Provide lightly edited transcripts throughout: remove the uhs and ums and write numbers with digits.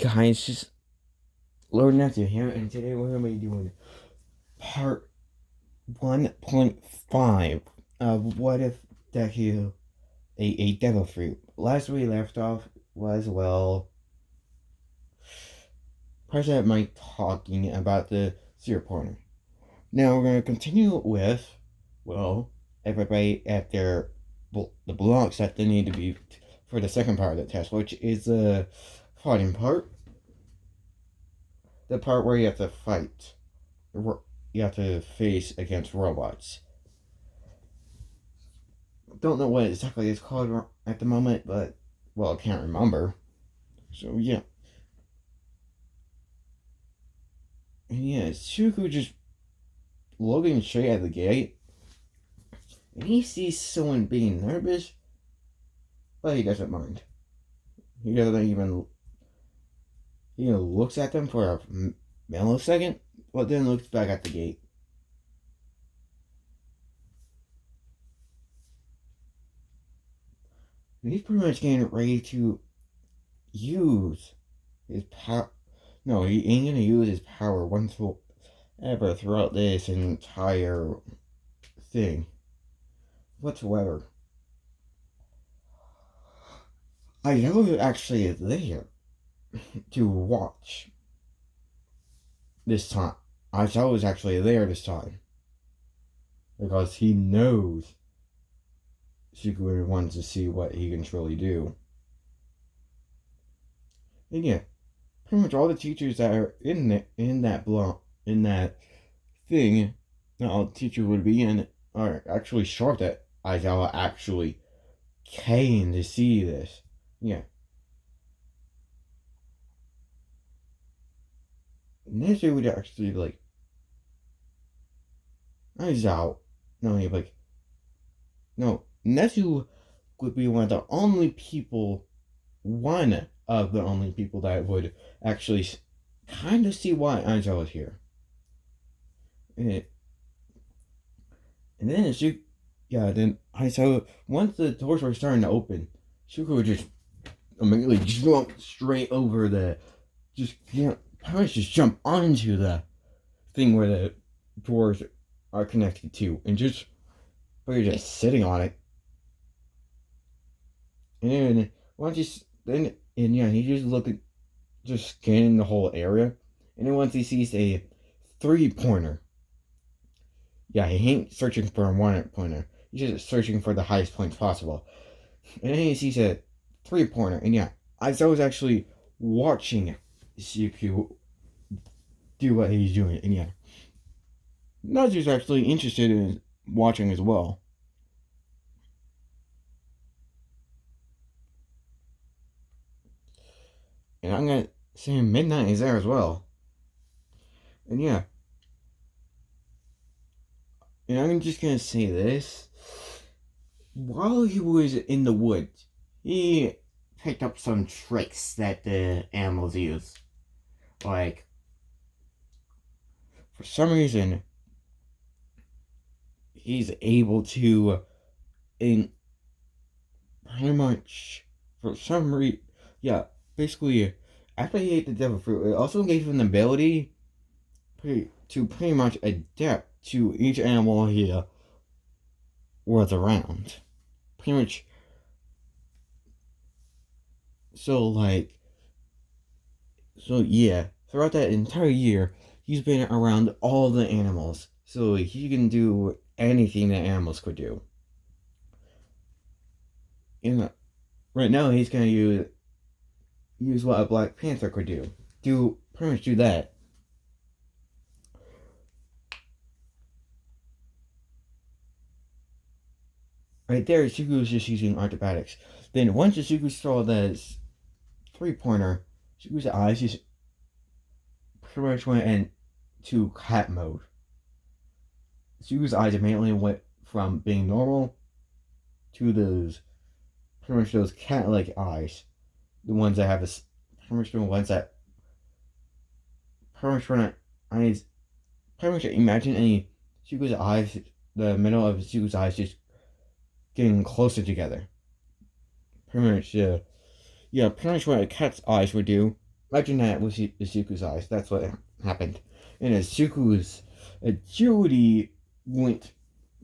Guys, just Lord Nephew here, and today we're going to be doing part 1.5 of What If Deku ate a devil fruit. Last we left off was, well, President Mike talking about the zero pointer. Now we're going to continue with, well, everybody at the blocks that they need to be for the second part of the test, which is the fighting part. The part where you have to fight. You have to face against robots. Don't know what exactly it's called at the moment, but, well, I can't remember. So, yeah. And yeah, Suku just looking straight at the gate. And he sees someone being nervous, but he doesn't mind. He doesn't even. He looks at them for a millisecond, but then looks back at the gate. And he's pretty much getting ready to use his power. No, he ain't gonna use his power once ever throughout this entire thing whatsoever. I was actually there to watch this time. I was actually there this time because he knows Suku wants to see what he can truly do. And yeah, pretty much all the teachers that are in that thing, not all the teachers would be in, are actually shocked that Aizawa actually came to see this. Yeah. Nezu would actually be like, Aizawa. No, he'd be like, no, Nezu would be one of the only people that would actually kind of see why Aizawa was here. And then then Aizawa, once the doors were starting to open, Shuko would just immediately jump straight over pretty much just jump onto the thing where the doors are connected to, and but you're just sitting on it. And then he just scanning the whole area, and then once he sees a 3-pointer, yeah, he ain't searching for a 1-pointer. He's just searching for the highest points possible. And then he sees a 3-pointer, and yeah, I was actually watching CQ do what he's doing, and yeah, Nazu's actually interested in watching as well. And I'm gonna say Midnight is there as well. And yeah. And I'm just gonna say this. While he was in the woods, he picked up some tricks that the animals use. Like, for some reason, he's able to, in pretty much, for some reason, yeah, basically, after he ate the devil fruit, it also gave him the ability to pretty much adapt to each animal he was around. Pretty much. So yeah, throughout that entire year, he's been around all the animals. So he can do anything that animals could do. And right now, he's gonna use what a Black Panther could do. Pretty much do that. Right there, Suku's just using acrobatics. Then once Suku saw this 3-pointer, Suku's eyes just pretty much went into cat mode. Suku's eyes immediately went from being normal to pretty much those cat-like eyes. The ones that have this, pretty much the ones that, pretty much when eyes, pretty much imagine Suku's eyes, the middle of Suku's eyes just getting closer together. Pretty much, yeah, pretty much what a cat's eyes would do. Imagine that with Izuku's eyes. That's what happened. And Izuku's agility went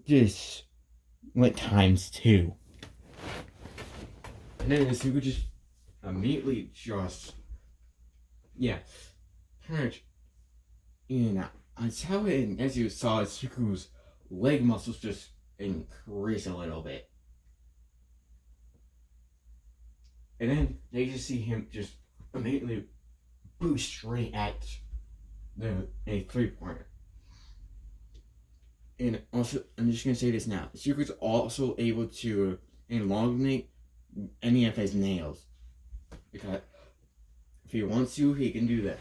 just went times two. And then Izuku just immediately just pretty much that's how it, as you saw Izuku's leg muscles just increase a little bit. And then they just see him just immediately boost straight at a 3-pointer. And also, I'm just gonna say this now. Izuku's also able to elongate any of his nails. Because if he wants to, he can do that.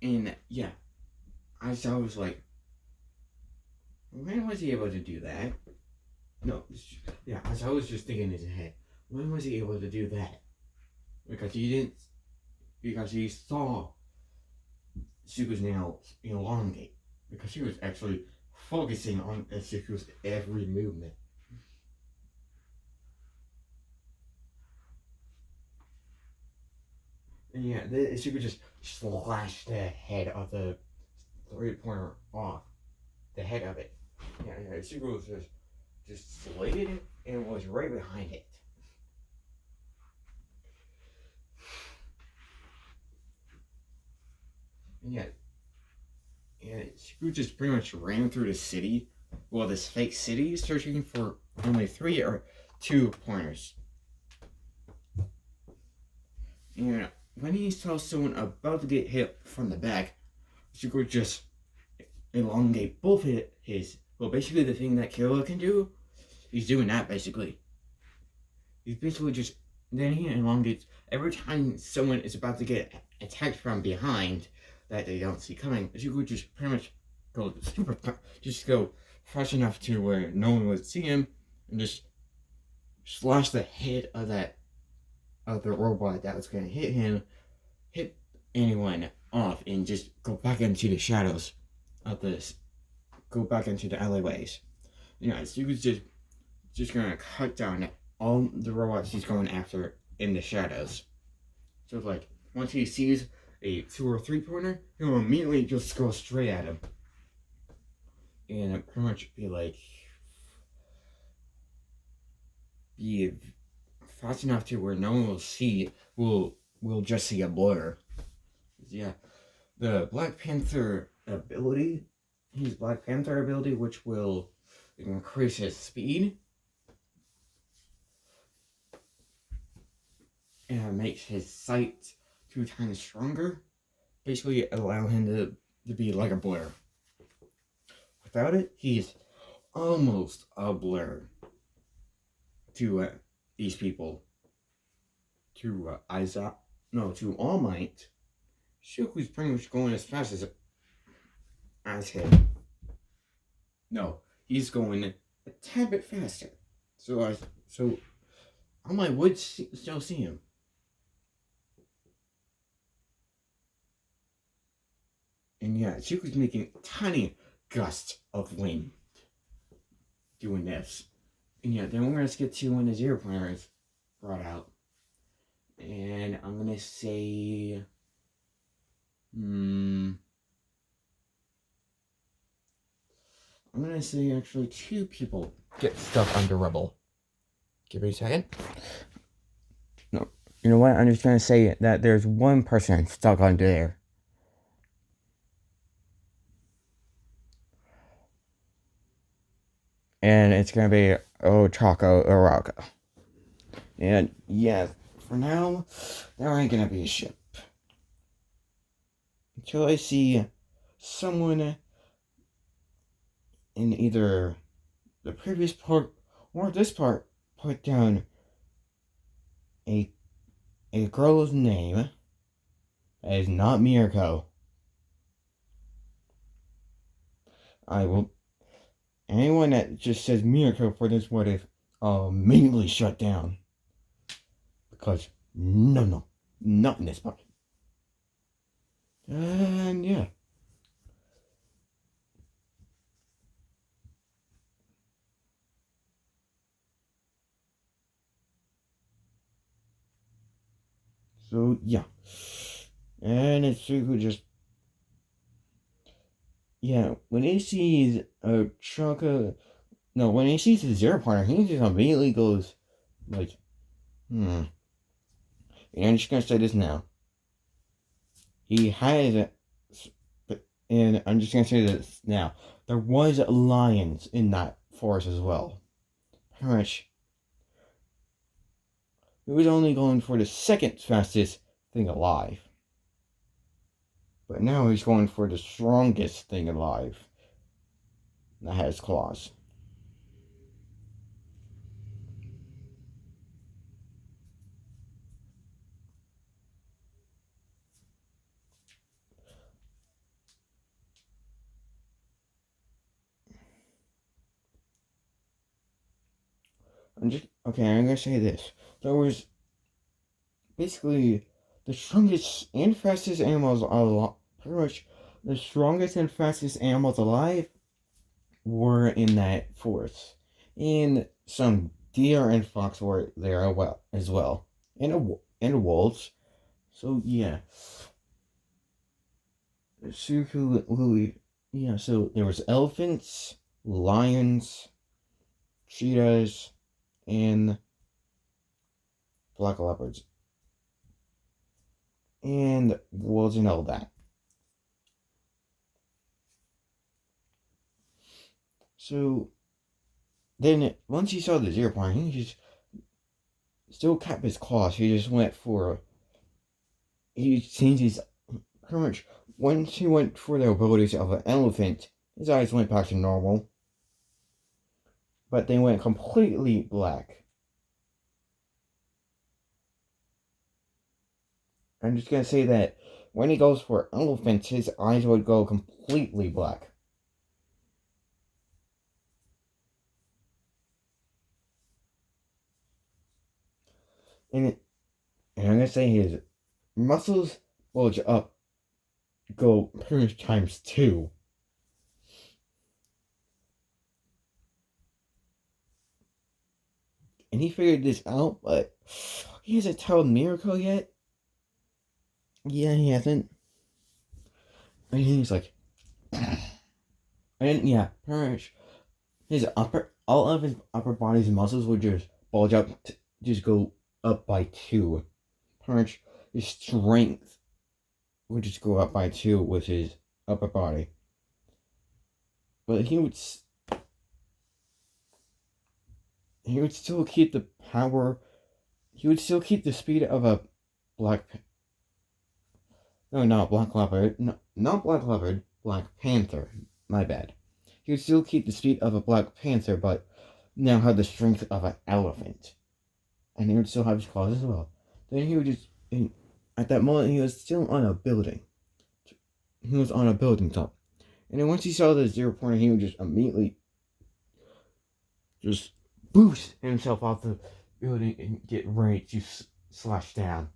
And I was like, when was he able to do that? No, as I was just thinking in his head, when was he able to do that? Because he saw Izuku's nails elongate. Because he was actually focusing on Izuku's every movement. And Izuku just slashed the head of the 3-pointer off. The head of it. Izuku was just slated it and was right behind it. And Izuku just pretty much ran through the city. Well, this fake city, searching for only 3 or 2 pointers. And when he saw someone about to get hit from the back, Izuku just elongate both his basically the thing that Killer can do, he's doing that basically. He's basically just, then he elongates every time someone is about to get attacked from behind that they don't see coming. Izuku just pretty much go fast enough to where no one would see him and just slash the head of the robot that was going to hit anyone off, and just go back into the shadows of this, go back into the alleyways. Izuku's just going to cut down all the robots he's going after in the shadows. So it's like, once he sees a 2 or 3-pointer, he'll immediately just go straight at him. And pretty much be fast enough to where no one will see, we'll just see a blur. The Black Panther ability, his Black Panther ability, which will increase his speed and makes his sight 2 times stronger, basically allow him to be like a blur. Without it, he's almost a blur to these people. To to All Might, Shuku's pretty much going as fast as him. No, he's going a tad bit faster. So All Might would still see him. And Shuku's making tiny gusts of wind doing this. And then we're gonna skip to when the 0-pointer is brought out. And I'm gonna say actually 2 people get stuck under rubble. Give me a second. No, you know what? I'm just gonna say that there's 1 person stuck under there. And it's gonna be Ochako Uraka. And for now, there ain't gonna be a ship. Until I see someone in either the previous part or this part put down a girl's name that is not Mirko. I will. Anyone that just says Mirko for this what if, I'll immediately shut down. Because no, not in this part. And So yeah, and it's who just yeah. When he sees a chunk of no, when he sees the zero partner, he just immediately goes like, hmm. And I'm just gonna say this now. He has, and I'm just gonna say this now. There was lions in that forest as well. Pretty much, he was only going for the second fastest thing alive. But now he's going for the strongest thing alive that has claws. I'm gonna say this. There was basically the strongest and fastest animals alive. Pretty much, the strongest and fastest animals alive were in that forest, and some deer and fox were there as well, and wolves. So yeah, Suku yeah. So there was elephants, lions, cheetahs, and black leopards, and wolves and all that. So then once he saw the zero point, he just still kept his claws. He just went for he changed his pretty much once he went for the abilities of an elephant, his eyes went back to normal, but they went completely black. I'm just gonna say that when he goes for elephants, his eyes would go completely black. And, and I'm gonna say his muscles bulge up, go pretty much times two. And he figured this out, but he hasn't told Miracle yet. Yeah, he hasn't. And he's like, and yeah, pretty much all of his upper body's muscles would just bulge up, just go up by two. Pretty much his strength would just go up by two with his upper body. But he would still keep the power. He would still keep the speed of a black. No, not black leopard. No, not black leopard. Black panther. My bad. He would still keep the speed of a black panther, but now have the strength of an elephant, and he would still have his claws as well. Then he would just. At that moment, he was still on a building. He was on a building top, and then once he saw the zero pointer, he would just immediately just boost himself off the building and get ready to slash down.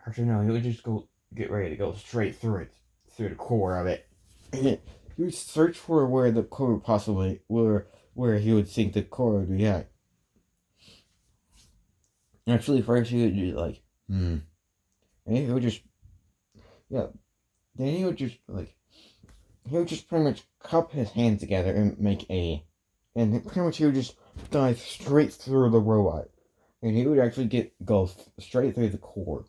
Actually, no, he would just go get ready to go straight through it, through the core of it. And he would search for where the core possibly, where he would think the core would be at. Actually, first he would just like, And he would just, yeah. Then he would just pretty much cup his hands together and make a, and pretty much he would just dive straight through the robot. And he would actually go straight through the core.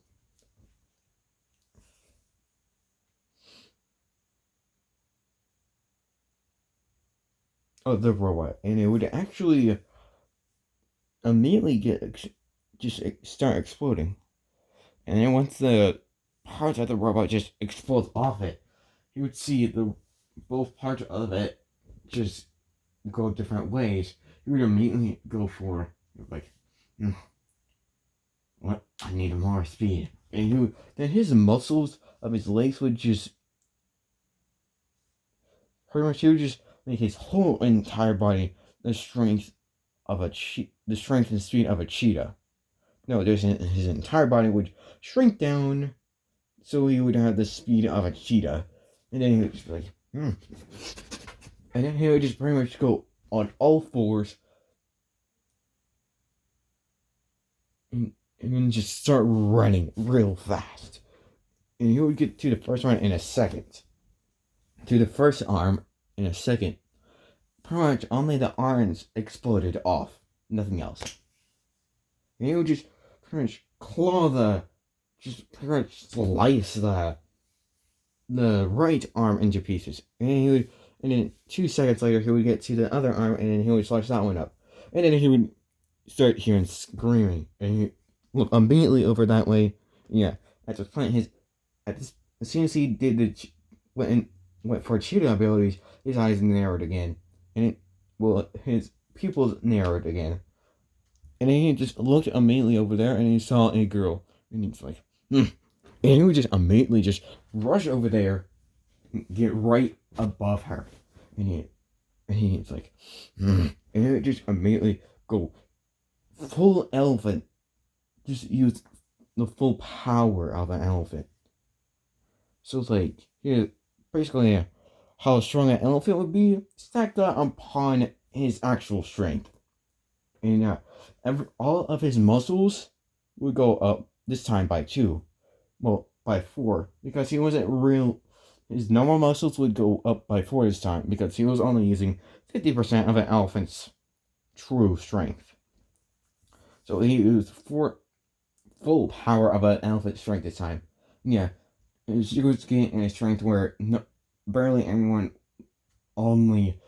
Of the robot, and it would actually immediately just start exploding. And then once the parts of the robot just explodes off it, you would see the both parts of it just go different ways. You would immediately go for like, what? I need more speed. And then his muscles of his legs would just pretty much he would just make his whole entire body the strength of the strength and speed of a cheetah. No, his entire body would shrink down so he would have the speed of a cheetah. And then he would just be like, And then he would just pretty much go on all fours. And and then just start running real fast. And he would get to the first one in a second. To the first arm in a second. Pretty much only the arms exploded off. Nothing else. And he would just pretty much just pretty much slice the right arm into pieces. And then 2 seconds later, he would get to the other arm, and then he would slice that one up. And then he would start hearing screaming, and he look immediately over that way. Yeah, at this point, as soon as he did went for cheetah abilities, his eyes narrowed again, and his pupils narrowed again, and then he just looked immediately over there, and he saw a girl, and he's like, and he would just immediately just rush over there, get right above her, and he's like, and he would just immediately go full elephant, just use the full power of an elephant. So it's like, basically how strong an elephant would be stacked up upon his actual strength. And all of his muscles would go up, this time by 2. Well, by 4. Because he wasn't real. His normal muscles would go up by 4 this time, because he was only using 50% of an elephant's true strength. So he used full power of an elephant's strength this time. Yeah. She was getting a strength where barely anyone, only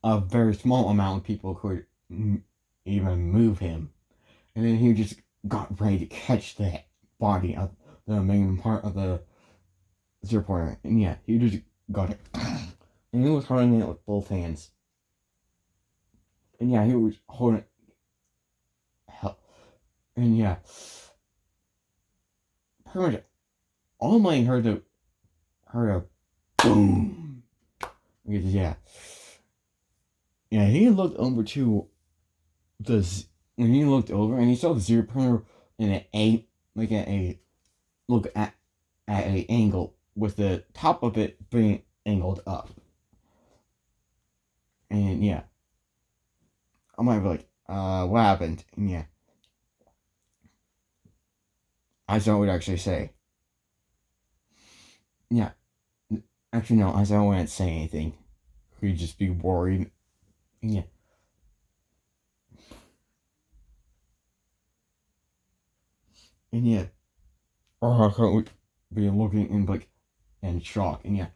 a very small amount of people could even move him. And then he just got ready to catch the body of the main part of the 0-pointer. And yeah, he just got it. And he was holding it with both hands. And yeah, he was holding it. And yeah, pretty much all I heard a boom. Because yeah, he looked over to when he looked over and he saw the 0-pointer in look at a angle with the top of it being angled up. And yeah, I might be like, what happened? And yeah, Aizawa would actually say, yeah, actually no, Aizawa wouldn't say anything. He'd just be worried. And yeah. And yeah, Araka would be looking in shock. And yeah,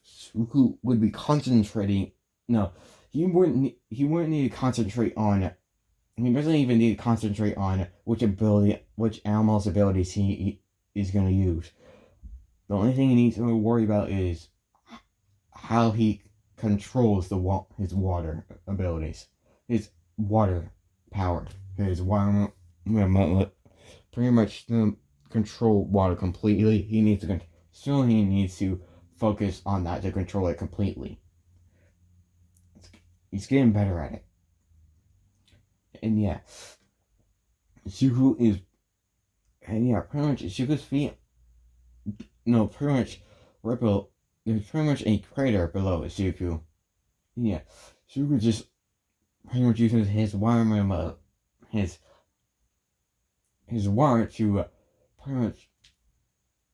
Suku would be concentrating. No, he wouldn't need to concentrate on. He doesn't even need to concentrate on which animal's abilities he is going to use. The only thing he needs to worry about is how he controls his water abilities, his water power, his water. Pretty much control water completely. He needs to focus on that to control it completely. He's getting better at it. And yeah, Zuko is, and yeah, pretty much Zuko's feet. No, pretty much right below. There's pretty much a crater below Zuko. And yeah, Zuko just pretty much uses his water, his water to pretty much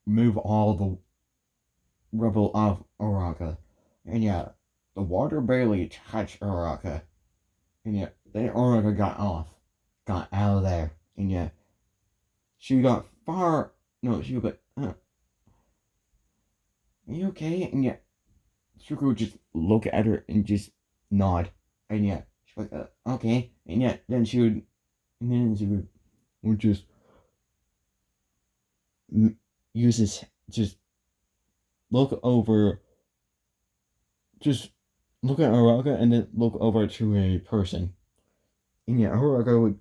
move all the rubble off Uraraka. And yeah, the water barely touched Uraraka. And yeah, then Uraraka got out of there. And yeah, she got far. No, she got. Are you okay? And yeah, Zuko would just look at her and just nod. And yeah, she's like, okay. And yeah, then she would just just look over, just look at Uraraka and then look over to a person. And yeah, Uraraka would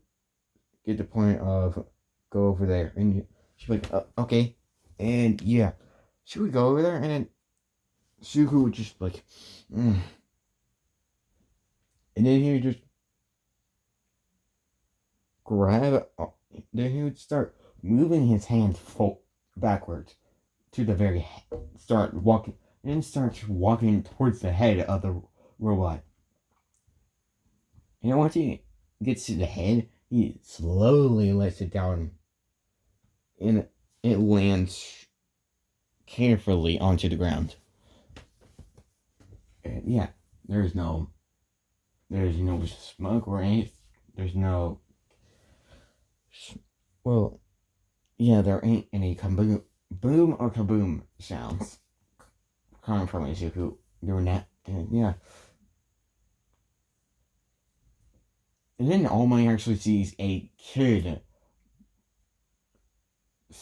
get the point of go over there. And she'd be like, okay. And yeah, she would go over there and then Zuko would just like, And then he would just grab, then he would start moving his hands backwards to the very start walking towards the head of the robot. And once he gets to the head, he slowly lets it down, and it lands carefully onto the ground. And yeah, there's no smoke or anything. There's no, well, yeah, there ain't any boom or kaboom sounds coming from Izuku doing that. And yeah. And then All Might actually sees a kid.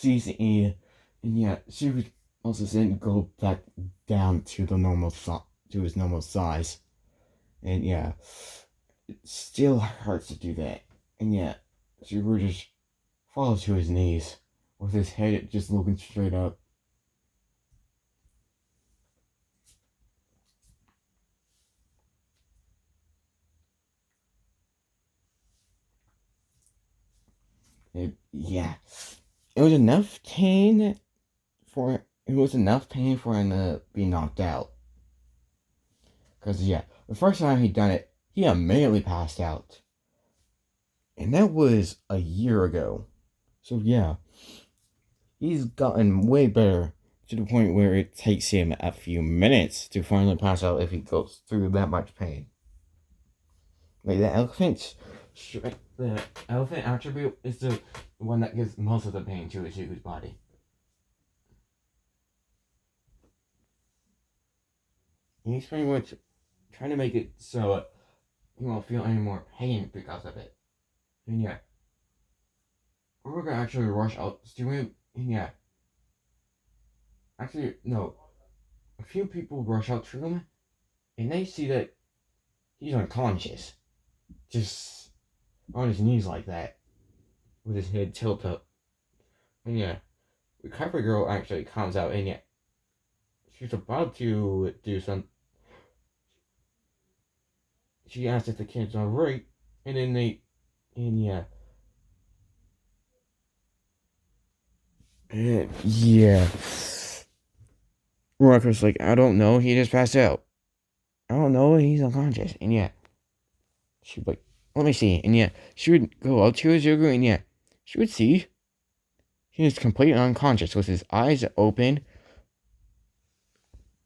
And yeah, she would also then go back down to to his normal size. And yeah, it still hurts to do that. And yeah, Super just falls to his knees with his head just looking straight up. Yeah, it was enough pain for him to be knocked out. Cause yeah, the first time he done it, he immediately passed out, and that was a year ago. So yeah, he's gotten way better to the point where it takes him a few minutes to finally pass out if he goes through that much pain. Like the elephant attribute is the one that gives most of the pain to Izuku's body. He's pretty much trying to make it so he won't feel any more pain because of it. And yeah, we're gonna actually rush out to him. And yeah, actually no, a few people rush out to him, and they see that he's unconscious, just on his knees like that, with his head tilted up. And yeah, the Recovery Girl actually comes out, and yeah, she's about to do some. She asks if the kid's alright, and then and yeah. Yeah. Rocker's like, I don't know, he just passed out. I don't know, he's unconscious. And yeah, she'd be like, let me see. And yeah, she would go up to Izuku, and yeah, she would see he was completely unconscious with his eyes open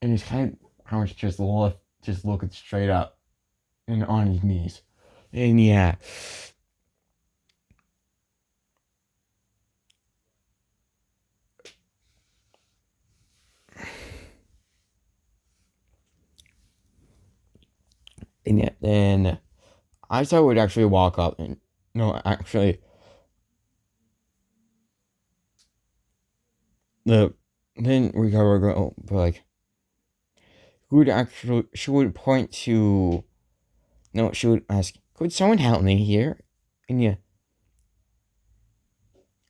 and his head just looking straight up and on his knees. And yeah. And yeah, then Aiza would actually walk up and no, actually the then Recover Girl, but like she would point to no, she would ask, could someone help me here? And yeah,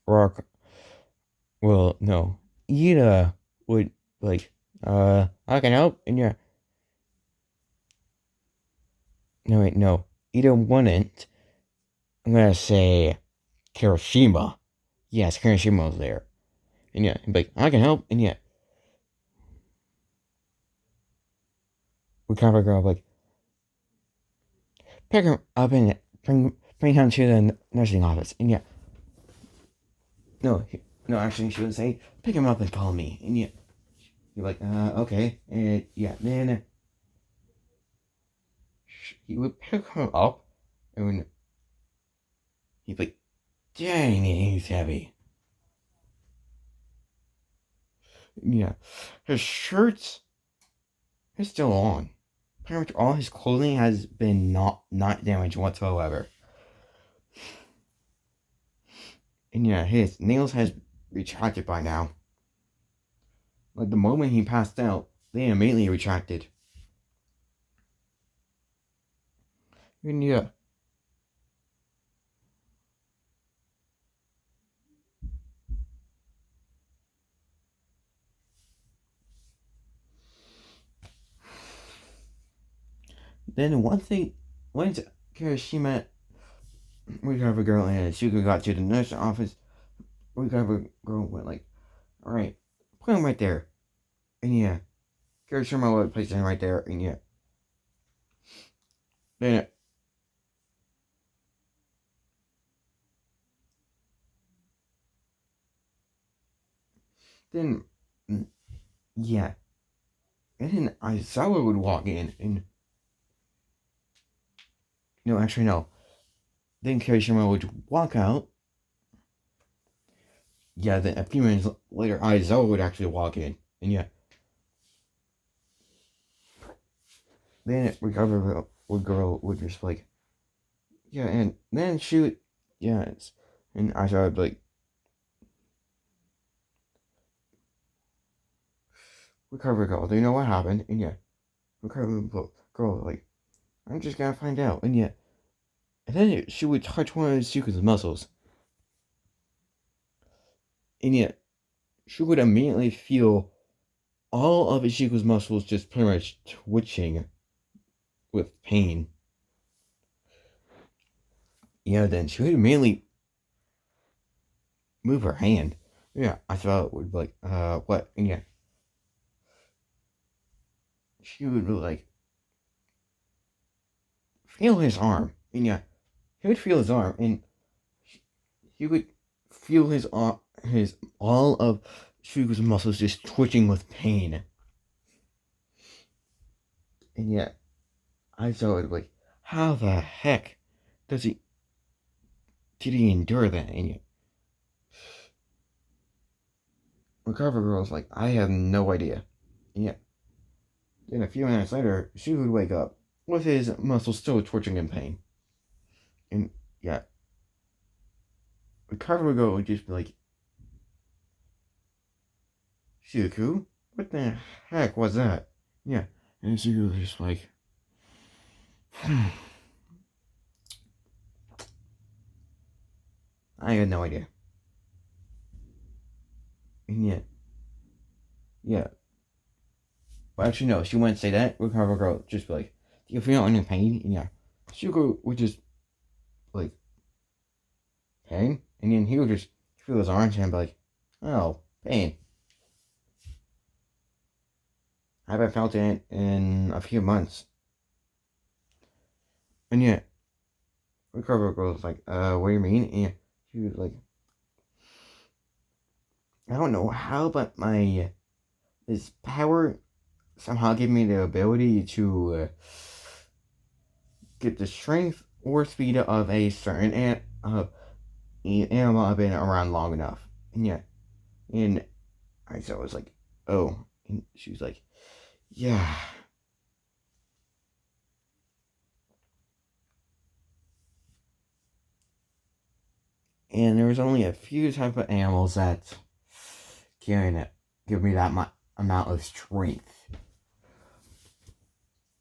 Rock, well, no, Ida would like, I can help. And yeah, no, wait, no, Ida wouldn't. I'm gonna say Kirishima. Yes, Kirishima was there. And yeah, he'd be like, I can help. And yeah, Recover Girl would like, pick him up and bring him to the nursing office. And yeah, no, no, actually, she would say, pick him up and call me. And yeah, you're like, okay. And yeah, then he would pick him up, and he'd be like, dang, he's heavy. Yeah, his shirts is still on. Pretty much all his clothing has been not damaged whatsoever. And yeah, his nails has retracted by now. Like the moment he passed out, they immediately retracted. And yeah. Then once Kirishima, Recover Girl, and Shuka got to the nurse office, Recover Girl went like, alright, put him right there. And yeah, Kirishima would place him right there, and yeah. Then Then, mm, yeah, and then Aizawa would walk in, and no, actually no. Then Kirishima would walk out. Yeah, then a few minutes later, Aizawa would actually walk in, and yeah, then Recover Girl would just like, yeah, and then she would, yeah, and Aizawa would be like, Recover Girl, do you know what happened? And yeah, Recover Girl, like, I'm just gonna find out, and yeah, and then she would touch one of Zuko's muscles, and yeah, she would immediately feel all of Ichiko's muscles just pretty much twitching with pain. Yeah, then she would immediately move her hand. Yeah, I thought it would be like, what? And yeah, she would like feel his arm. And yeah, he would feel his arm, and he would feel his arm, his all of Shugo's muscles just twitching with pain. And yeah, I thought it like, how the heck does he did he endure that? And yeah, Recover Girl's like, I have no idea. And yeah, then a few minutes later, she would wake up with his muscles still twitching in pain. And yeah, Recover Girl would just be like, Shiku, what the heck was that? Yeah, and Shiku was just like, I had no idea. And yeah. Well, actually, no, she wouldn't say that. Recover Girl would just be like, do you feel any pain? And yeah, Shiku would just like, pain? And then he would just feel his arms and be like, oh, pain. I haven't felt it in a few months. And yeah, Recover Girl was like, what do you mean? And she was like, I don't know how, but this power somehow gave me the ability to get the strength or speed of a certain animal I've been around long enough. And yeah, and I was like, oh, and she was like, yeah. And there was only a few type of animals that can give me that amount of strength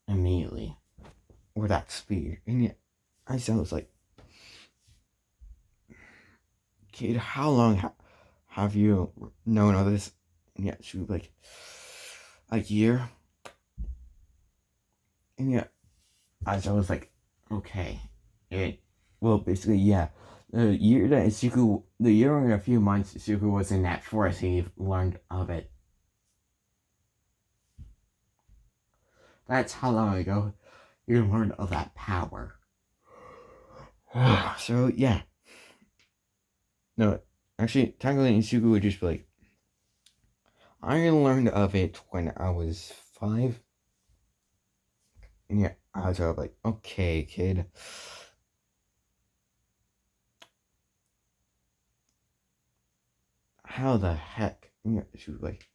immediately, or that speed. And yet, I was like, kid, how long have you known of this? And yet, she was like, a year. And yet, I was like, okay. Well, basically, yeah. The year in a few months Suku was in that forest, he learned of it. That's how long ago you learned of that power. So, yeah. No, actually, technically, Suku would just be like, I learned of it when I was 5. And yeah, I was like, okay, kid. How the heck? And yeah, she was like,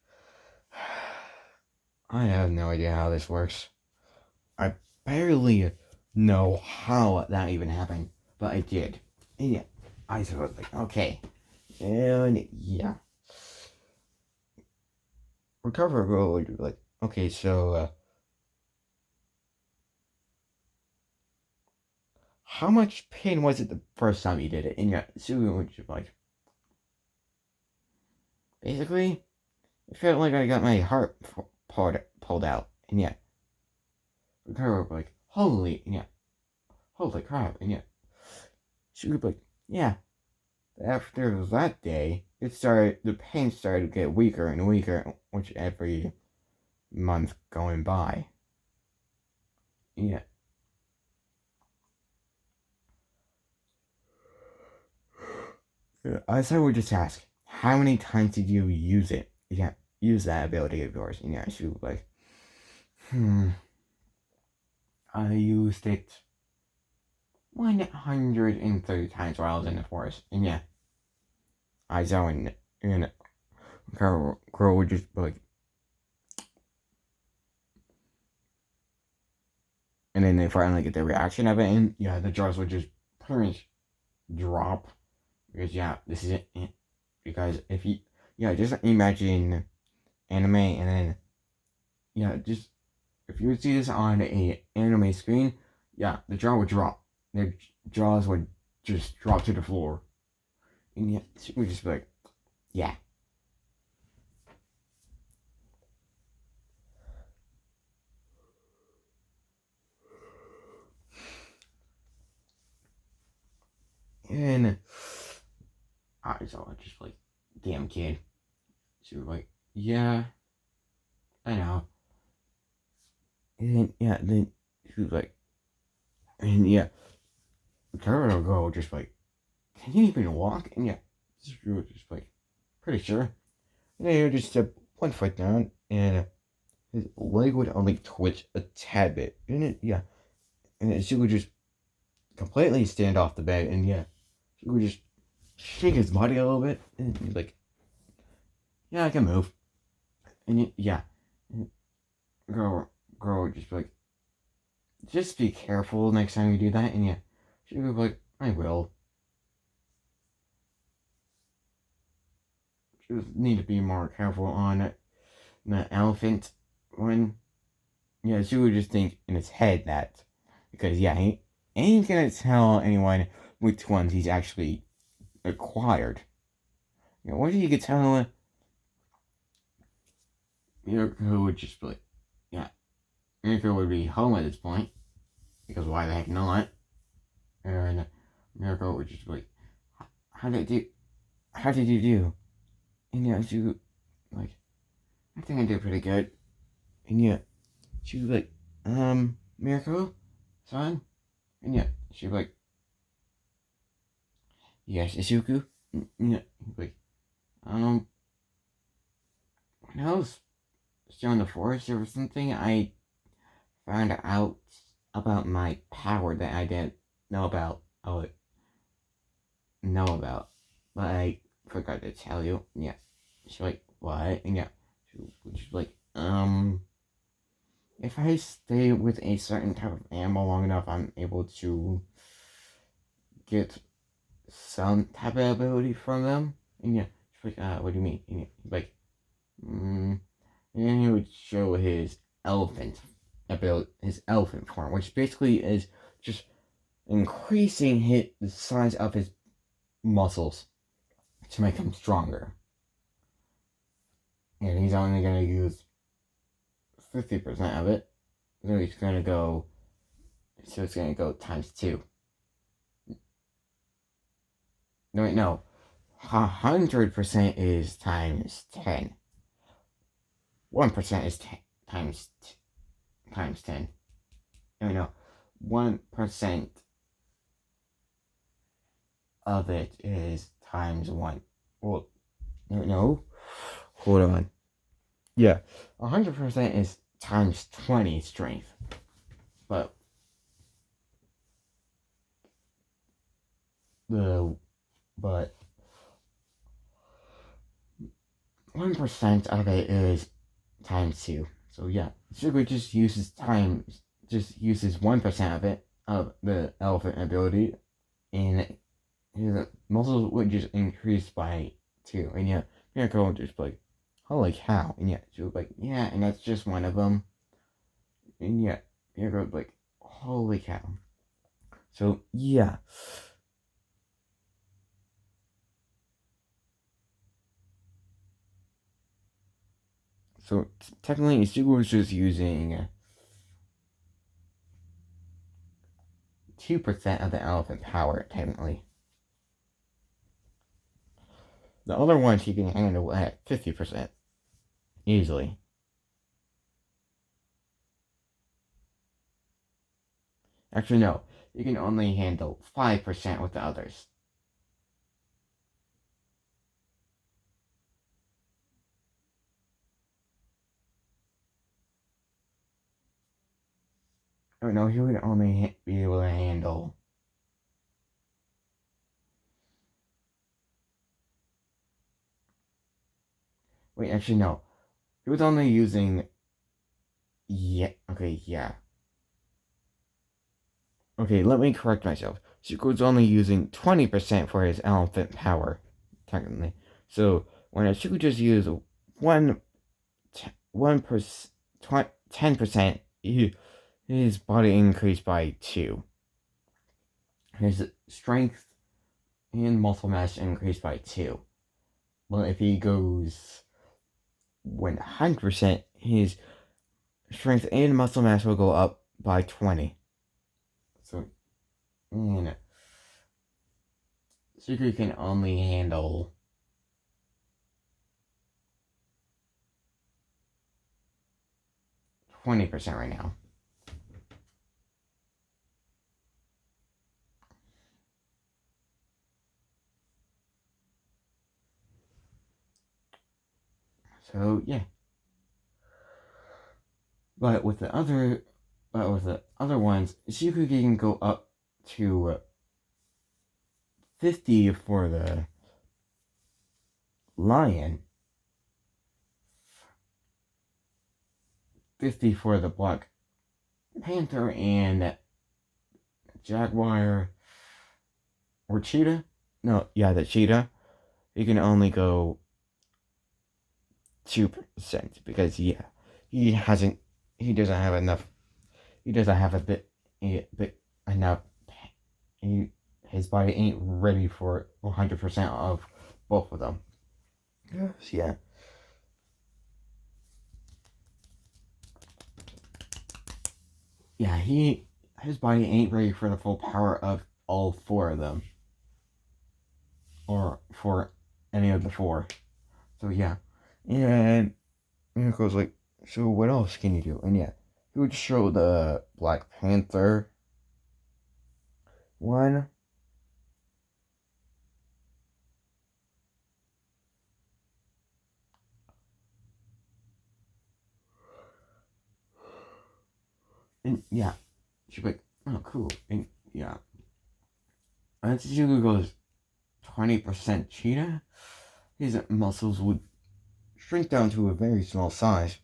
I have no idea how this works. I barely know how that even happened, but I did. And yeah, I was like, okay. And yeah. Recover Girl would be like, okay, so, how much pain was it the first time you did it? And yeah, Sugu would just be like, basically, it felt like I got my heart pulled out. And yeah, Recover would be like, holy crap. And yeah, Sugu would be like, yeah. After that day, the pain started to get weaker and weaker, which every month going by. Yeah. I would just ask, how many times did you use it? yeah, use that ability of yours. And yeah, she was like, I used it 130 times while I was in the forest. And yeah, I saw it, and girl would just be like, and then they finally get the reaction of it, and yeah, the jaws would just pretty much drop. Because yeah, this is it. Because if you, yeah, just imagine anime, and then yeah, just if you would see this on a anime screen, yeah, the jaw would drop. Their jaws would just drop to the floor, and yeah, she would just be like, yeah. And I saw it just like, damn kid. She was like, yeah, I know. And then yeah, then she was like, and yeah, the turtle girl just like, can you even walk? And yeah, she was just like, pretty sure. And then he just step one foot down, and his leg would only twitch a tad bit. And it, yeah, and then she would just completely stand off the bed, and yeah, she would just shake his body a little bit, and he's like, yeah, I can move. And yeah, and girl would just be like, just be careful next time you do that. And yeah, she would be like, I will. Just need to be more careful on the elephant one. Yeah, she would just think in his head that, because yeah, he ain't gonna tell anyone which ones he's actually acquired. You know, what if you could tell, Mirko would just be like, yeah, Mirko would be home at this point, because why the heck not? And Mirko would just be like, how did you, how did you do? And yeah, she would, like, I think I did pretty good. And yeah, she was like, Mirko, son? And yeah, she was like, yes, Isuku? And yeah, like, when I was still in the forest, there was something I found out about my power that I didn't know about. Know about, but I forgot to tell you. Yeah, she's like, what? And yeah, she's like, if I stay with a certain type of animal long enough, I'm able to get some type of ability from them. And yeah, she's like, what do you mean? And yeah, like, and then he would show his elephant ability, his elephant form, which basically is just increasing the size of his muscles to make him stronger. And he's only going to use 50% of it. So he's going to go, so it's going to go times 2. No, wait, no. 100% is times 10. 1% is times 10. No, 1% of it is times 1. Well, no. Hold on. Yeah, 100% is times 20 strength. But the 1% of it is times 2. So yeah, Sugar just uses 1% of it, of the elephant ability, and his muscles would just increase by 2. And yeah, Miracle would just be like, holy cow. And yeah, she was like, yeah, and that's just one of them. And yeah, Miracle would be like, holy cow. So yeah. So technically, Ichigo was just using 2% of the elephant power, technically. The other ones he can handle at 50%. Easily. Actually, no. You can only handle 5% with the others. Oh no, he would only be able to handle. Wait, actually no. He was only using. Yeah. Okay. Yeah. Okay. Let me correct myself. Zuko was only using 20% for his elephant power, technically. So when Zuko just used one 1%, 10%, his body increased by 2. His strength and muscle mass increased by 2. Well, if he goes 100%, his strength and muscle mass will go up by 20. So, and Sucre can only handle 20% right now. So, yeah. But with the other ones, Sucre can go up to 50 for the lion, 50 for the black panther, and jaguar or cheetah. No, yeah, the cheetah. You can only go 2% because yeah, he hasn't. He doesn't have enough. He doesn't have a bit enough. He, his body ain't ready for 100% of both of them. Yes, yeah. Yeah, his body ain't ready for the full power of all 4 of them, or for any of the 4. So yeah, and it goes like, so what else can you do? And yeah, he would show the Black Panther one. And yeah, she'd be like, oh, cool. And yeah, and Chizuku goes 20% cheetah. His muscles would shrink down to a very small size.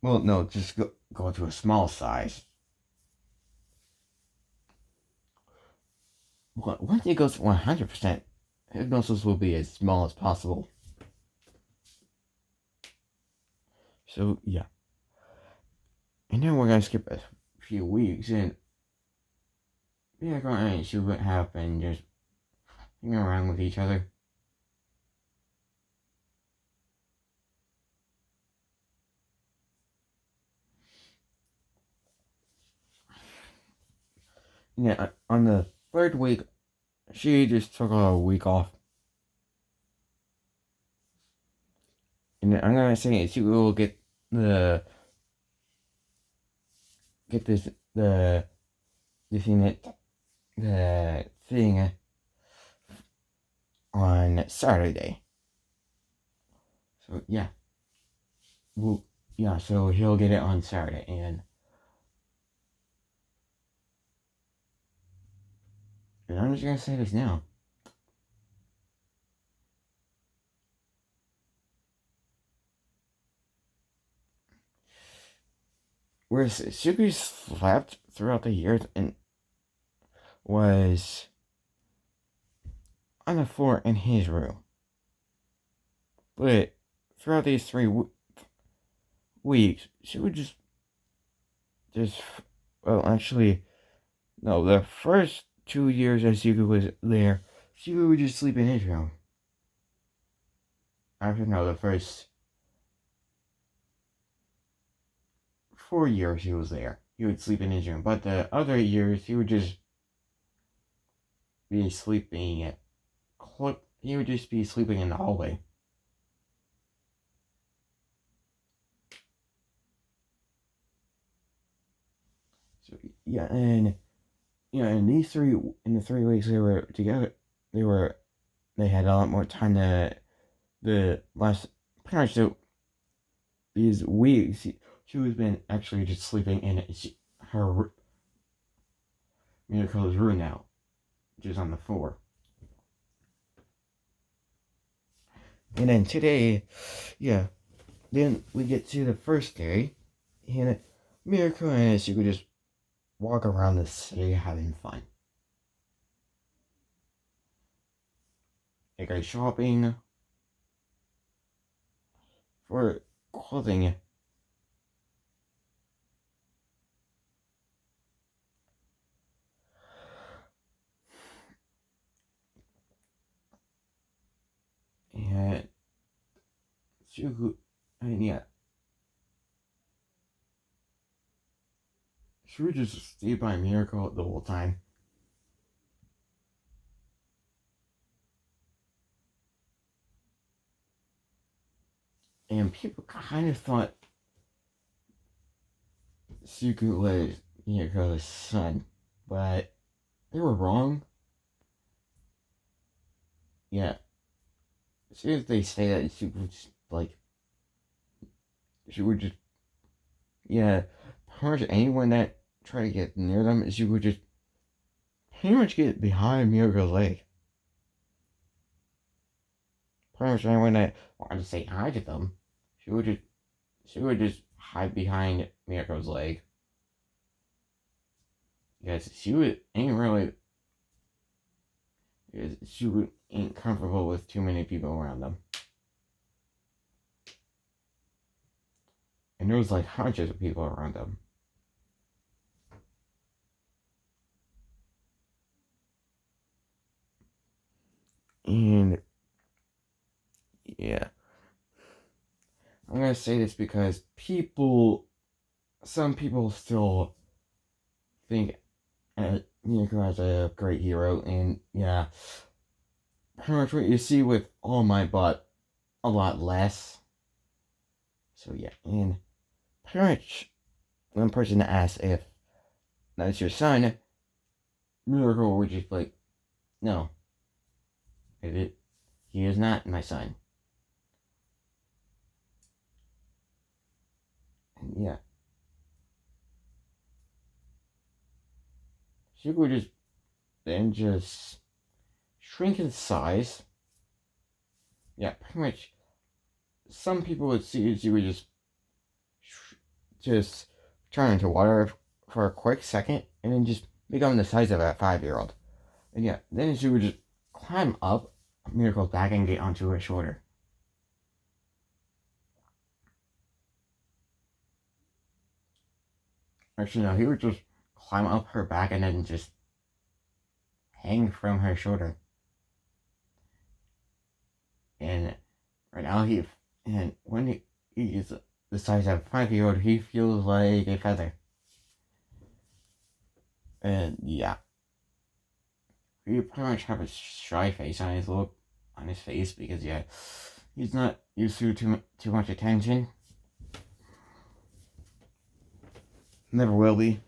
Well, no, just go to a small size. Once it goes 100%, his muscles will be as small as possible. So, yeah. And then we're going to skip a few weeks, and yeah, going to see what happened, just hanging around with each other. Yeah, on the 3rd week, she just took a week off. And I'm gonna say she will the get this the thing the thing on Saturday. So yeah, well yeah, so he'll get it on Saturday, and I'm just gonna say this now. Where Suki slept throughout the years and was on the floor in his room, but throughout these 3 weeks, she would just well, actually, no, the first 2 years as Zuko was there, Zuko would just sleep in his room. After, no, the first 4 years he was there, he would sleep in his room. But the other years, he would just be sleeping he would just be sleeping in the hallway. So yeah, and in the 3 weeks they were together, they had a lot more time to the last pretty much these weeks. She was been actually just sleeping in her Miracle's room now, just on the floor. And then today, yeah, then we get to the first day, and Miracle and Isuku just walk around the city having fun. They go shopping for clothing. And Isuku, and yeah, she would just stay by Miracle the whole time. And people kind of thought Suku was Miracle's son, but they were wrong. Yeah, as soon as they say that, Suku would just, like, she would just, yeah, pretty much anyone that tried to get near them, she would just pretty much get behind Miracle's leg. Pretty much anyone that wanted to say hi to them, she would just hide behind Miracle's leg. Because she ain't comfortable with too many people around them. And there was like hundreds of people around them. And yeah, I'm gonna say this because some people still think Miyako is a great hero, and yeah, pretty much what you see with All Might, but a lot less. So yeah, and pretty much one person asks if that's your son, Miracle would just be like, no, he is not my son. And yeah, she would just shrink in size. Yeah, pretty much. Some people would see she would just turn into water for a quick second, and then just become the size of a 5-year-old. And yeah, then she would just climb up Miracle's back and get onto her shoulder. Actually, no, he would just climb up her back and then just hang from her shoulder. And right now, when he is the size of a 5-year-old, he feels like a feather. And yeah, he pretty much have a shy face on his face because yeah, he's not used to too much attention. Never will be.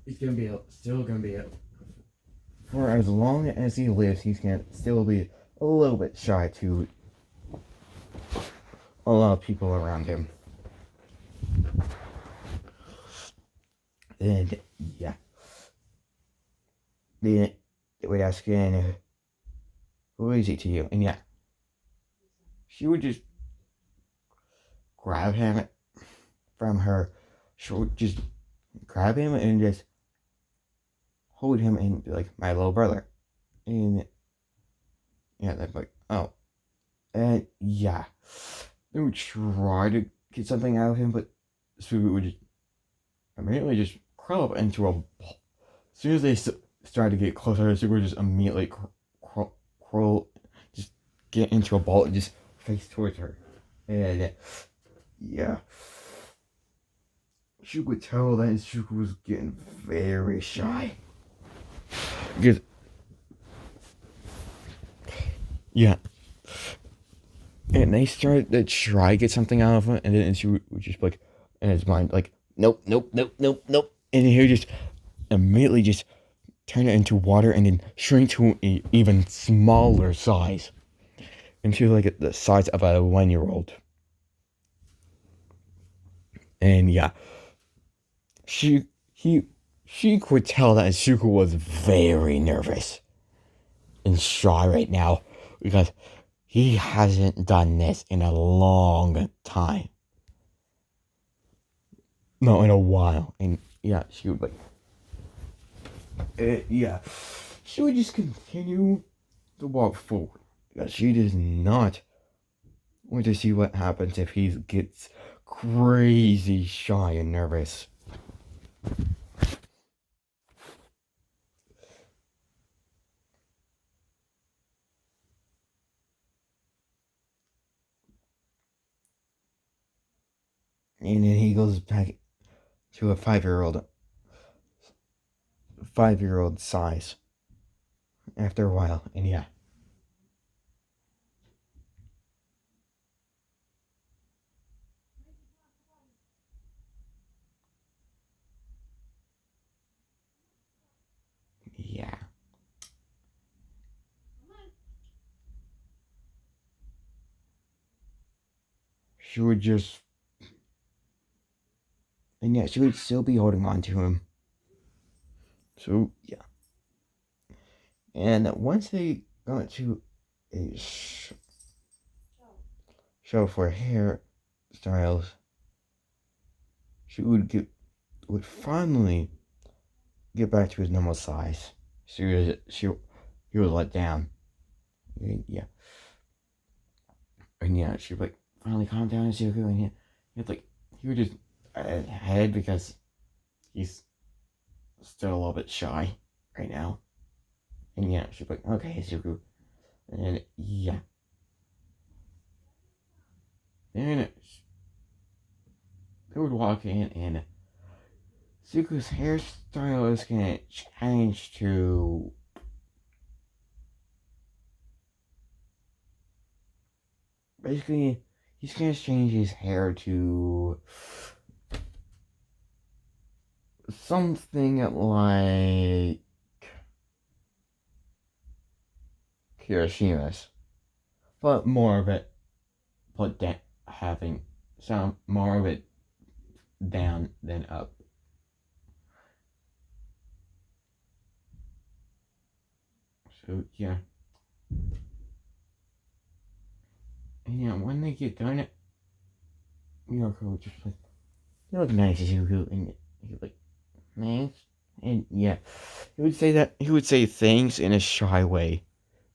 He's still gonna be for as long as he lives. He's gonna still be a little bit shy to a lot of people around him. And yeah, they would ask again, who is he to you? And yeah, she would just grab him from her shoulder, just grab him and just hold him and be like, my little brother. And yeah, they're like, oh. And yeah, they would try to get something out of him, but Sugu would just immediately just crawl up into a ball. As soon as they started to get closer, Sugu would just immediately crawl, just get into a ball and just face towards her. And yeah, she could tell that Sugu was getting very shy. Because, yeah. And they started to try to get something out of him, and then she would just like, in his mind, like, nope. And he would just, immediately just turn it into water and then shrink to an even smaller size. Into like the size of a 1-year-old. And yeah, she he she could tell that Zuko was very nervous and shy right now because he hasn't done this in a long time. No, in a while. And yeah, she would yeah, she would just continue to walk forward. She does not want to see what happens if he gets crazy shy and nervous. And then he goes back to a 5-year-old size after a while. And yeah. Yeah. She would just, and yeah, she would still be holding on to him. So yeah. And once they got to a show for hairstyles, she would finally get back to his normal size. He was let down. And yeah. And yeah, she would like finally calm down and Zuko, and he would just head because he's still a little bit shy right now. And yeah, she'd be like, okay, Zuko. And yeah. Then they would walk in, and Zuko's hairstyle is gonna change to basically he's gonna change his hair to something like Kiroshima's, but more of it put down, having some more of it down than up. So yeah. And yeah, when they get done, Miracle would just like, you look nice, Zuko, and he'd be like, thanks. And yeah, he would say things in a shy way.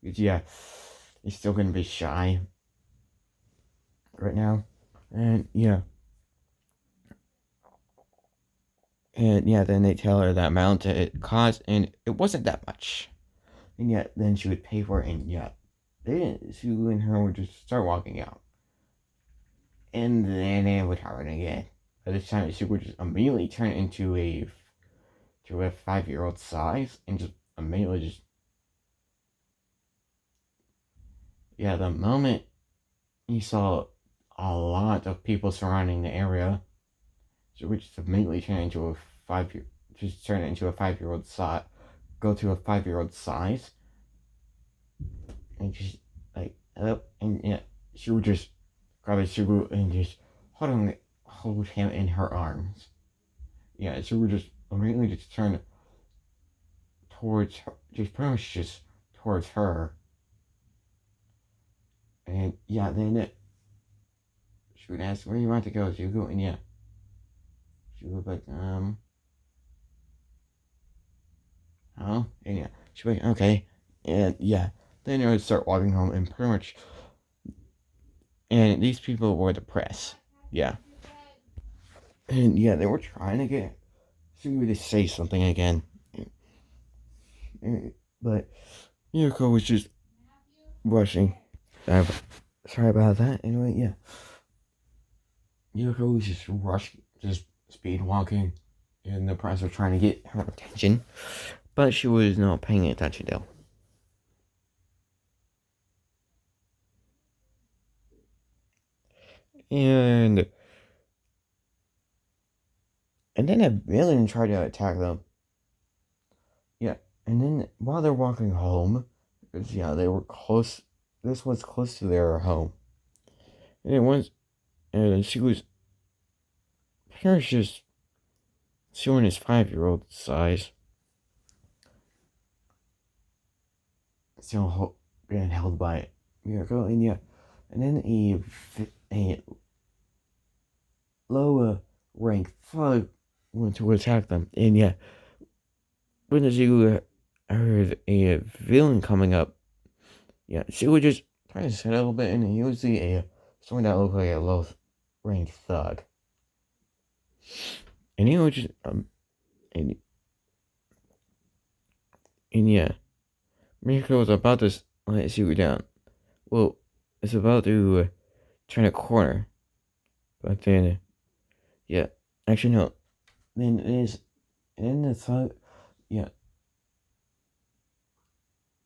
Because yeah, he's still gonna be shy right now. And yeah. And yeah, then they tell her that amount it cost, and it wasn't that much. And yet, then she would pay for it, and yeah, Sue and her would just start walking out. And then it would happen again. By this time, she would just immediately turn into a 5-year-old size, and just immediately just, yeah, the moment you saw a lot of people surrounding the area, she would just immediately turn into a 5 year, just turn into a 5-year-old size, go to a 5-year-old size, and just like hello, and yeah, she would just grab a Subaru and just hold him in her arms. Yeah, she would just immediately just turn towards her, just pretty much just towards her, and yeah, then she would ask, "Where do you want to go, Zuko?" And yeah, she would be like, oh, and yeah, she'd be like, okay, and yeah, then I would start walking home, and pretty much, and these people were the press, yeah. And yeah, they were trying to get Sue to say something again. But Yoko was just rushing. Sorry about that. Anyway, yeah. Yoko was just rushing, just speed walking. And the press was trying to get her attention. But she was not paying attention though. And then a villain tried to attack them. And then while they're walking home, 'cause, yeah, they were close. This was close to their home, and it was. And she was. Parents just showing his 5-year-old size, still being held by Miracle, and yeah, and then a lower rank thug went to attack them, and yeah, when you heard a villain coming up, yeah, she would just try to sit a little bit, and he would see someone that looked like a low rank thug, and he would just and yeah, Miracle was about to let Sue down. Well, it's about to turn a corner, but then yeah, actually no, then it is, and then the thug, yeah,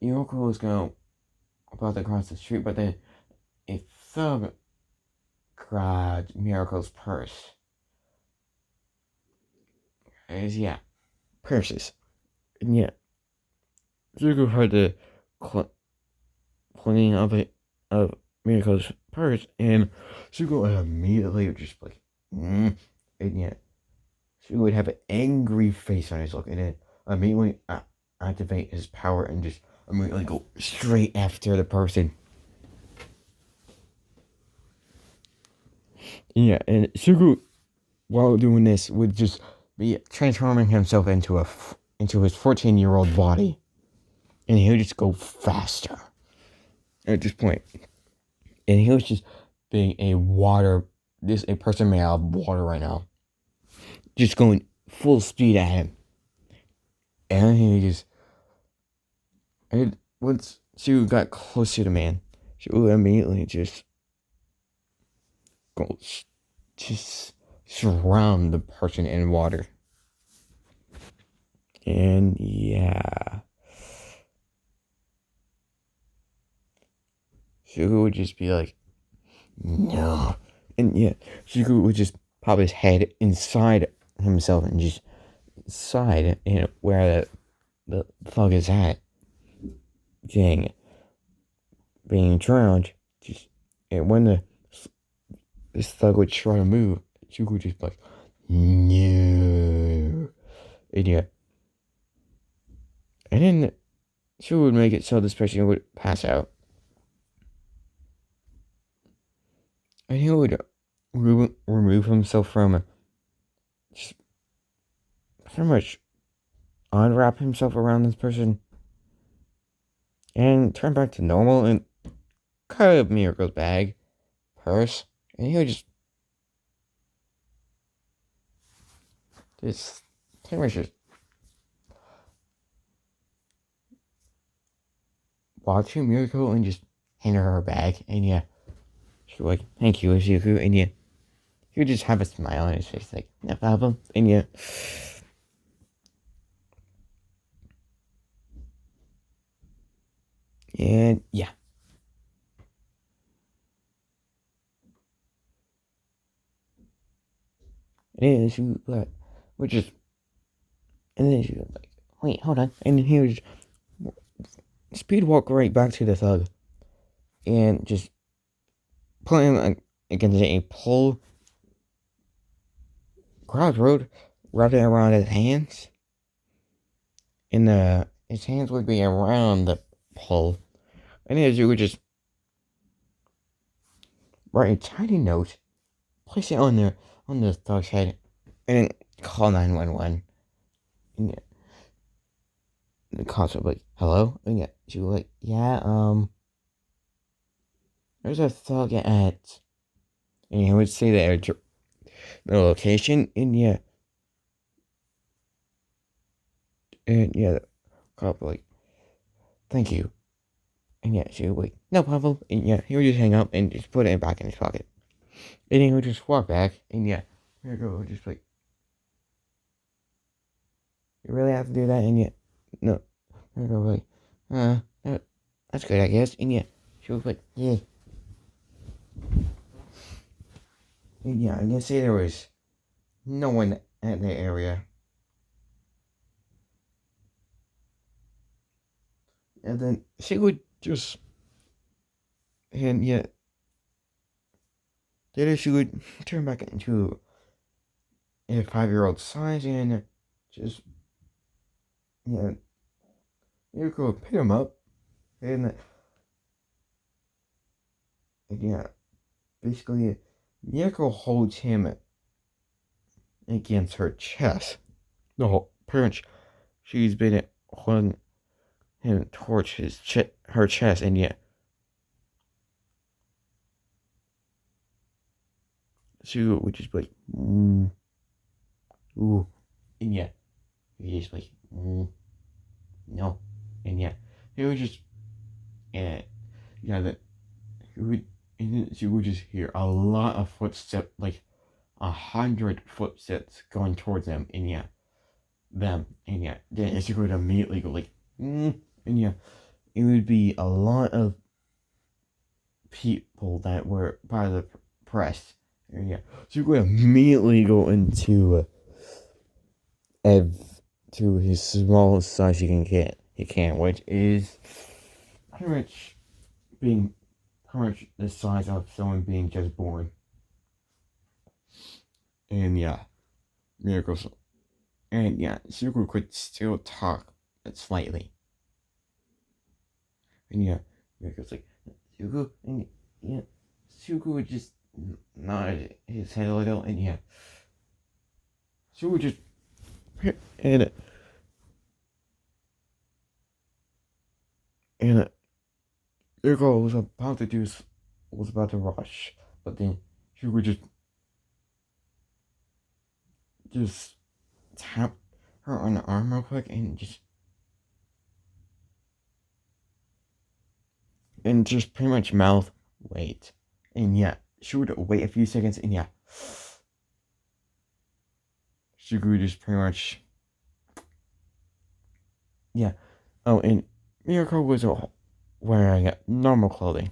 Miracle was going about to cross the street, but then a thug grabbed Miracle's purse. As yeah, purses. And yeah, Zuko heard the clinking of Miracle's purse, and Zuko immediately just like, and yeah, Zuko would have an angry face on his look, and then immediately activate his power and just immediately go straight after the person. Yeah, and Zuko, while doing this, would just be transforming himself into his 14-year-old body, and he would just go faster at this point. And he was just being a person made out of water right now, just going full speed at him. And he just, and once she got close to the man, she would immediately just go, just surround the person in water. And yeah, Shugo would just be like, no. And yeah, Shugo would just pop his head inside himself and just side, where the thug is at, being drowned. Just, and when this thug would try to move, Shugo would just be like, no. And yeah, and then Shugo would make it so this person would pass out. And he would remove himself from, just pretty much unwrap himself around this person and turn back to normal and cut up Miracle's bag, purse, and he would just pretty much just watch Miracle and just hand her bag, and yeah, she's like, thank you, Izuku, and yeah, he would just have a smile on his face, like, no problem, and yeah. And yeah. And then she would just, and then she was like, wait, hold on. And then he would just speed walk right back to the thug and just put him against a pole, crossroad, wrap it around his hands. And his hands would be around the pole. And then you would just write a tiny note, place it on the thug's head, and then call 911. And yeah, the cops would be like, hello? And yeah, she was like, yeah, there's a thug at, and he would say the location, and yeah, the cop would like, thank you. And yeah, she would like, no problem. And yeah, he would just hang up and just put it back in his pocket. And he would just walk back, and yeah, Miracle would just like, you really have to do that? And yeah, no. Miracle would like, that's good, I guess. And yeah, she was like, yeah. And yeah, I guess there was no one at the area. and then she would just, and yeah, later she would turn back into a 5-year-old size and just, yeah, Miracle would pick him up and, yeah, basically Miracle holds him against her chest. The whole pretty much she's been holding him towards her chest, and yeah, she would just be like, ooh, and yeah, he just like, no, and yeah, he would just, and yeah, that he would, and then she would just hear a lot of footsteps, like 100 footsteps going towards them, and yeah, and yeah, then she would immediately go like, and yeah, it would be a lot of people that were part of the press. And yeah, she would immediately go into Ev to his smallest size he can get. He can, which is pretty much being pretty much the size of someone being just born. And yeah, miracles. And yeah, Suku could still talk slightly. And yeah, miracles like Suku, and yeah, Suku would just nod his head a little, and yeah, Suku would just, and and Miracle was about to rush, but then Suku just tap her on the arm real quick and just pretty much mouth wait. And yeah, she would wait a few seconds, and yeah, Sugu just pretty much, yeah. Oh, and Miracle was wearing normal clothing,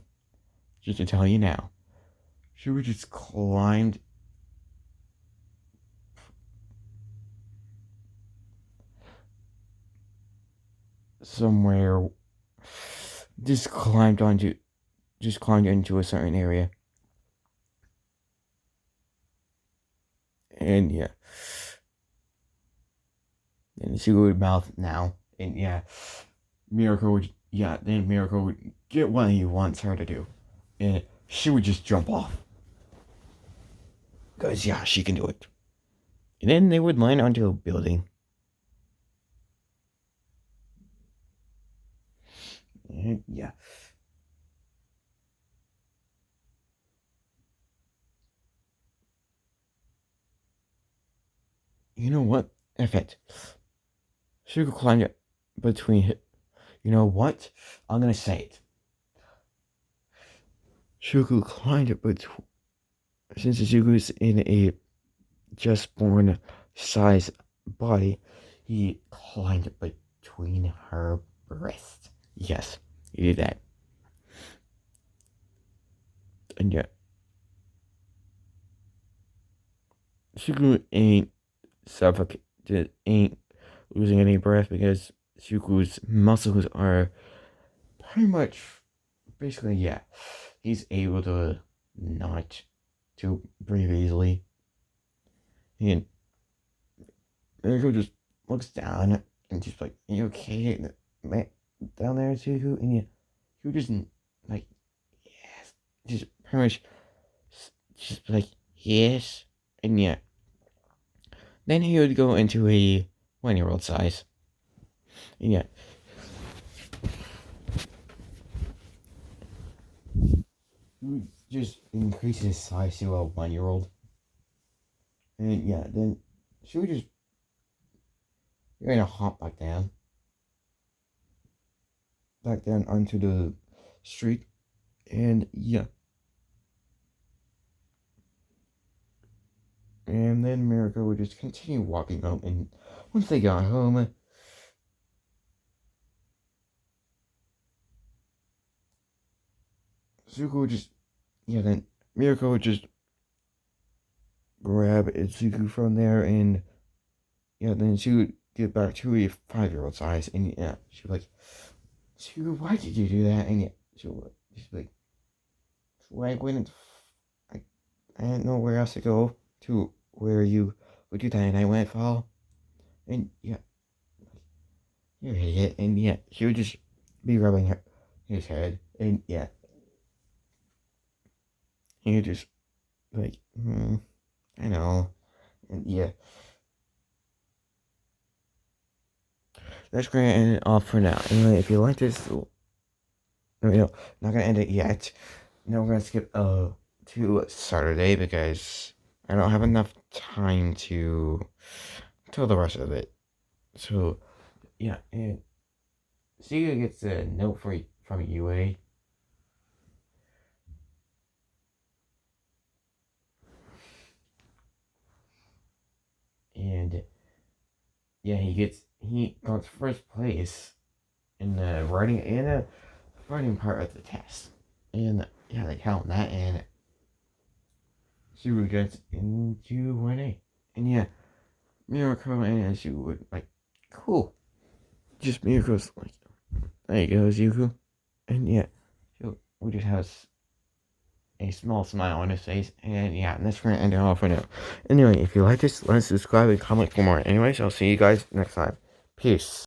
just to tell you now. She would just climbed somewhere, just climbed into a certain area. And yeah, and she would mouth now, and yeah, then Miracle would get what he wants her to do, and she would just jump off, cause yeah, she can do it. And then they would land onto a building. And yeah, you know what? F it. Shuko climbed it between. You know what? I'm gonna say it. Shuko climbed it between. Since Shuko's in a just born size body, he climbed it between her breasts. Yes, he did that. And yet, Shuko ain't suffocated, ain't losing any breath because Shuko's muscles are pretty much basically, yeah, he's able to not to breathe easily. And Mirko just looks down and just like, you okay down there, Suku? And you just like, yes, just pretty much just like, yes. And yeah, then he would go into a 1-year-old size. And yeah, he would just increase his size to a 1-year-old. And yeah, then she would just, you're gonna hop back down onto the street. And yeah, and then Miracle would just continue walking home. And once they got home, Zuko would just, yeah, then Miracle would just grab Zuko from there, and yeah, then she would get back to a 5-year-old size. And yeah, she would like, she goes, why did you do that? And yeah, she's like, so I went, I, I didn't know where else to go to where you would do that, and I went fall, and yeah, you're an idiot, and yeah, she would just be rubbing his head, and yeah, he would just like, I know, and yeah, that's gonna end it off for now. Anyway, if you like this, no, not gonna end it yet. Now we're gonna skip to Saturday because I don't have enough time to tell the rest of it. So yeah, and Sega gets a note from UA. And yeah, he got first place in the writing part of the test. And yeah, they count that, and Subaru gets into 1A. And yeah, Miracle and Subaru would like, cool. Just Miracle's like, there you go, Zuko. And yeah, we just has a small smile on his face. And yeah, that's gonna end it all for now. Anyway, if you like this, let us subscribe and comment for more. Anyways, I'll see you guys next time. Peace.